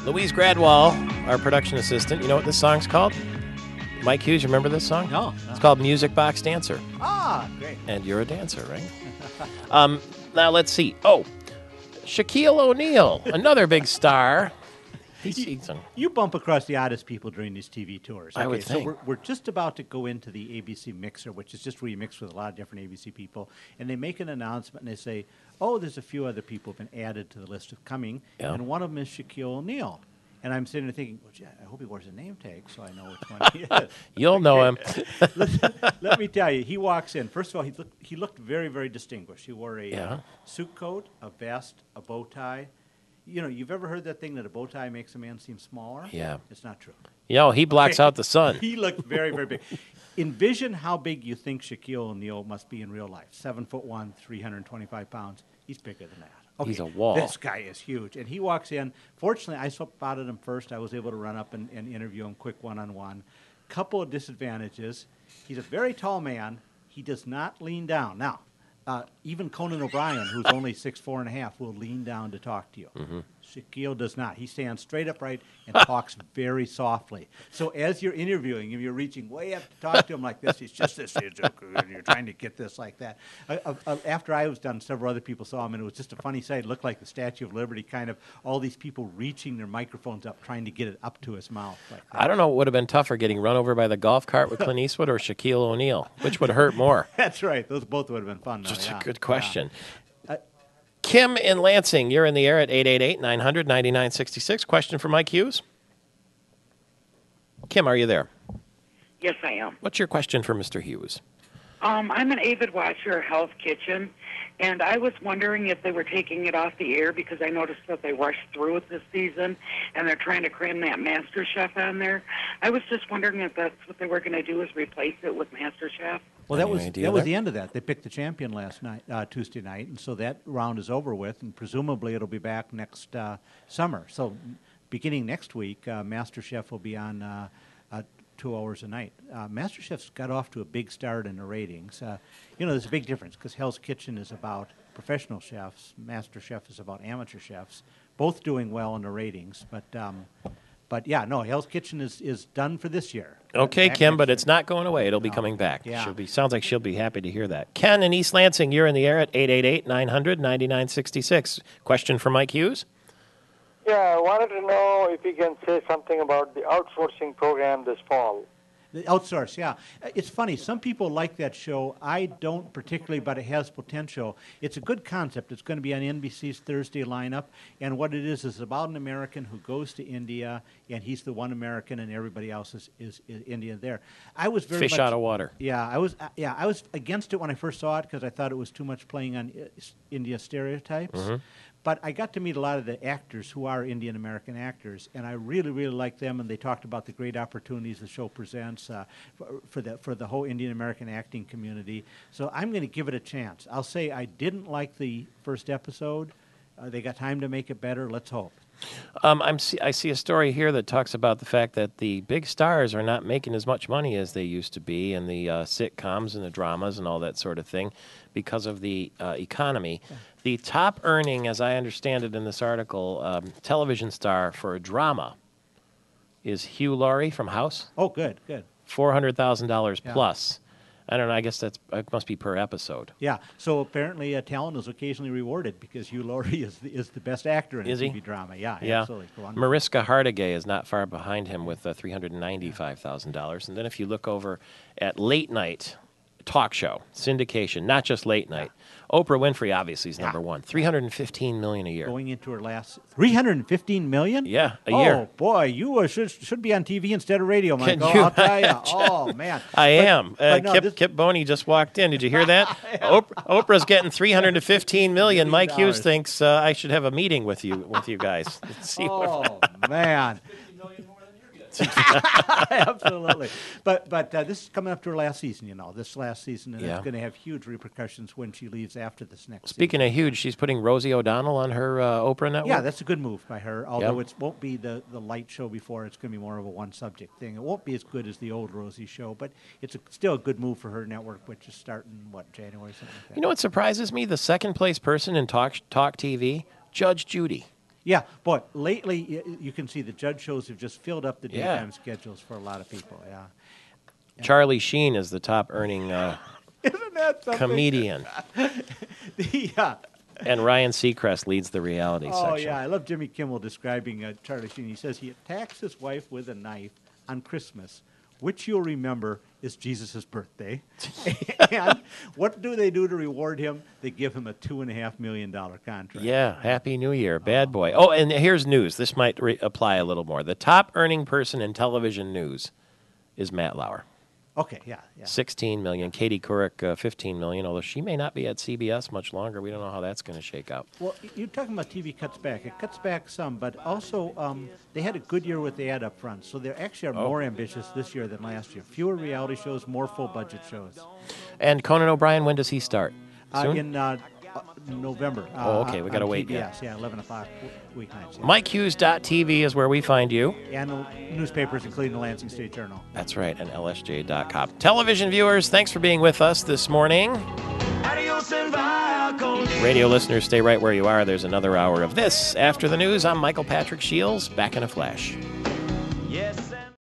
Louise Gradwell, our production assistant. You know what this song's called? Mike Hughes, you remember this song? No. It's called Music Box Dancer. Ah, great. And you're a dancer, right? Now let's see. Oh, Shaquille O'Neal, another big star. You bump across the oddest people during these TV tours. I would think. So we're just about to go into the ABC Mixer, which is just where you mix with a lot of different ABC people. And they make an announcement, and they say, oh, there's a few other people have been added to the list of coming, and one of them is Shaquille O'Neal. And I'm sitting there thinking, well, gee, I hope he wears a name tag so I know which one he is. You'll know him. Let me tell you, he walks in. First of all, he looked very, very distinguished. He wore a suit coat, a vest, a bow tie. You know, you've ever heard that thing that a bow tie makes a man seem smaller? Yeah. It's not true. He blocks out the sun. He looked very, very big. Envision how big you think Shaquille O'Neal must be in real life. 7'1", 325 pounds. He's bigger than that. Okay, he's a wall. This guy is huge. And he walks in. Fortunately, I spotted him first. I was able to run up and interview him quick one-on-one. Couple of disadvantages. He's a very tall man. He does not lean down. Now, even Conan O'Brien, who's only 6'4.5", will lean down to talk to you. Mm-hmm. Shaquille does not. He stands straight upright and talks very softly. So as you're interviewing him, you're reaching way up to talk to him like this. He's just this, and you're trying to get this like that. After I was done, several other people saw him, and it was just a funny sight. It looked like the Statue of Liberty, kind of all these people reaching their microphones up, trying to get it up to his mouth. Like that. I don't know what would have been tougher, getting run over by the golf cart with Clint Eastwood or Shaquille O'Neal. Which would hurt more? That's right. Those both would have been fun. Just a good question. Kim in Lansing, you're in the air at 888-900-9966. Question for Mike Hughes? Kim, are you there? Yes, I am. What's your question for Mr. Hughes? I'm an avid watcher of Hell's Kitchen, and I was wondering if they were taking it off the air because I noticed that they rushed through it this season, and they're trying to cram that Master Chef on there. I was just wondering if that's what they were going to do, is replace it with Master Chef. Well, that was the end of that. They picked the champion last night, Tuesday night, and so that round is over with, and presumably it'll be back next summer. So beginning next week, Master Chef will be on 2 hours a night. Master Chef's got off to a big start in the ratings. There's a big difference because Hell's Kitchen is about professional chefs. Master Chef is about amateur chefs, both doing well in the ratings. But yeah, no, Hell's Kitchen is done for this year. Okay, Kim, but it's not going away. It'll be coming back. Yeah. Sounds like she'll be happy to hear that. Ken in East Lansing, you're in the air at 888-900-9966. Question for Mike Hughes? Yeah, I wanted to know if you can say something about the outsourcing program this fall. The Outsource, yeah. It's funny. Some people like that show. I don't particularly, but it has potential. It's a good concept. It's going to be on NBC's Thursday lineup. And what it is about an American who goes to India, and he's the one American, and everybody else is Indian there. I was very Fish out of water. Yeah, I was against it when I first saw it because I thought it was too much playing on India stereotypes. Mm-hmm. But I got to meet a lot of the actors who are Indian American actors, and I really, really liked them. And they talked about the great opportunities the show presents for the whole Indian American acting community. So I'm going to give it a chance. I'll say I didn't like the first episode. They got time to make it better. Let's hope. I see a story here that talks about the fact that the big stars are not making as much money as they used to be in the sitcoms and the dramas and all that sort of thing because of the economy. Yeah. The top earning, as I understand it in this article, television star for a drama is Hugh Laurie from House. Oh, good. $400,000 plus. I don't know. I guess it must be per episode. Yeah. So apparently, talent is occasionally rewarded because Hugh Laurie is the best actor in a TV drama. Yeah. Absolutely. Mariska Hargitay is not far behind him with $395,000. And then if you look over at late night talk show syndication, not just late night. Oprah Winfrey obviously is number one. $315 million a year. Going into her last $315 million? Yeah, a year. Oh boy, you should be on TV instead of radio, Michael. I'll tell you. Oh man, I am. Kip Boney just walked in. Did you hear that? Oprah's getting $315 million. Mike Hughes thinks I should have a meeting with you guys. Let's see man. Absolutely. But this is coming up to her last season, this last season, and it's going to have huge repercussions when she leaves after this next Speaking season. of huge, she's putting Rosie O'Donnell on her Oprah network? Yeah, that's a good move by her, although it won't be the light show before. It's going to be more of a one-subject thing. It won't be as good as the old Rosie show, but it's still a good move for her network, which is starting, January, something like that. You know what surprises me? The second-place person in talk TV, Judge Judy. Yeah, but lately you can see the judge shows have just filled up the daytime schedules for a lot of people. Yeah. Charlie Sheen is the top earning Isn't that something? comedian. Yeah. And Ryan Seacrest leads the reality Oh, section. yeah. I love Jimmy Kimmel describing Charlie Sheen. He says he attacks his wife with a knife on Christmas, which you'll remember is Jesus' birthday. And what do they do to reward him? They give him a $2.5 million contract. Yeah, Happy New Year, bad boy. Oh, and here's news. This might apply a little more. The top earning person in television news is Matt Lauer. Okay, yeah. $16 million. Katie Couric, $15 million, although she may not be at CBS much longer. We don't know how that's going to shake out. Well, you're talking about TV cuts back. It cuts back some, but also they had a good year with the ad up front, so they actually are more ambitious this year than last year. Fewer reality shows, more full-budget shows. And Conan O'Brien, when does he start? Soon? In November. Okay, we got to wait. PBS, yeah, 11 o'clock weeknights. Yeah. MikeHughes.tv is where we find you. And newspapers, including the Lansing State Journal. That's right, and LSJ.com. Television viewers, thanks for being with us this morning. Radio listeners, stay right where you are. There's another hour of this. After the news, I'm Michael Patrick Shields, back in a flash.